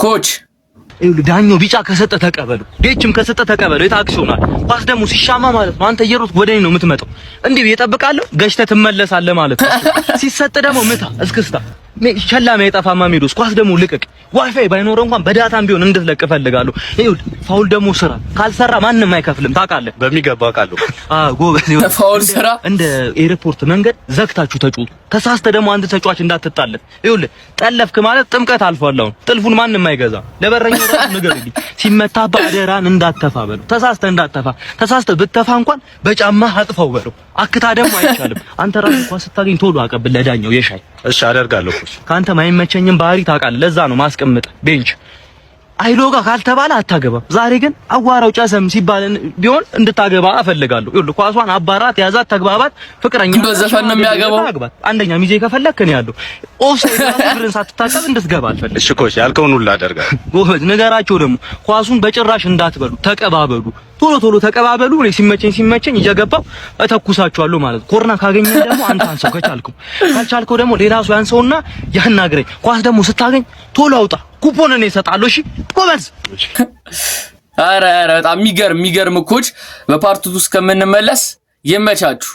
ኮች ዳኛው ቢጫ ከሰጠ ተቀበሉ፣ ዴችም ከሰጠ ተቀበሉ። የታክሲውናል ኳስ ደግሞ ሲሻማ ማለት ነው። አንተ እየሮጥክ ወደኔ ነው የምትመጣው። እንዴ እየጠብቃለሁ ገጭተህ ትመለሳለህ ማለት ነው። ሲሰጥ ደግሞ ምታ እስክስታ ሸላማ የጠፋማ ሜዶስ ኳስ ደግሞ ልቅቅ። ዋይፋይ ባይኖረው እንኳን በዳታም ቢሆን እንድትለቅ እፈልጋለሁ። ይኸውልህ ፋውል ደግሞ ስራ ካልሰራ ማንንም አይከፍልም ታውቃለህ። በሚገባ አውቃለሁ። ጎበዝ። ፋውል ስራ እንደ ኤርፖርት መንገድ ዘግታችሁ ተጫወቱ። ተሳስተ ደግሞ አንድ ተጫዋች እንዳትጣለን። ይኸውልህ ጠለፍክ ማለት ጥምቀት አልፏል። አሁን ጥልፉን ማንንም አይገዛም። ለበረኛው ደግሞ ንገርልኝ፣ ሲመታ በአደራን እንዳትተፋ በለው። ተሳስተ እንዳትተፋ። ተሳስተ ብትተፋ እንኳን በጫማ አጥፈው በለው። አክታ ደግሞ አይቻልም። አንተ ራስህ እንኳን ስታገኝ ቶሎ አቀብል ለዳኛው የሻይ። እሺ አደርጋለሁ። ካንተ ማይመቸኝም ባህሪ ታውቃለህ። ለዛ ነው ማስቀምጥ ቤንች አይሎጋ ካልተባለ አታገባም። ዛሬ ግን አዋራው ጨሰም ሲባል ቢሆን እንድታገባ እፈልጋለሁ። ይኸውልህ ኳሷን አባራት ያዛት፣ ተግባባት፣ ፍቅረኛ በዘፈን ነው የሚያገባው። አንደኛ ሚዜ ከፈለክ እኔ ያለው ኦፍሳይድ እግርን ሳትታጠብ እንድትገባ አልፈልግም። እሺ ኮች ያልከውን ሁሉ አደርጋለሁ። ጎበዝ። ንገራቸው ደግሞ ኳሱን በጭራሽ እንዳትበሉ፣ ተቀባበሉ። ቶሎ ቶሎ ተቀባበሉ። እኔ ሲመቸኝ እየገባው እተኩሳቸዋለሁ ማለት። ኮርና ካገኘን ደግሞ አንተ አንሰው ካልቻልከው ደግሞ ሌላ ሰው ያንሰውና ያናግረኝ። ኳስ ደግሞ ስታገኝ ቶሎ አውጣ። ኩፖን እኔ እሰጣለሁ። እሺ ጎበዝ። ኧረ በጣም የሚገርም ኮች። በፓርት 2 እስከምንመለስ ይመቻችሁ።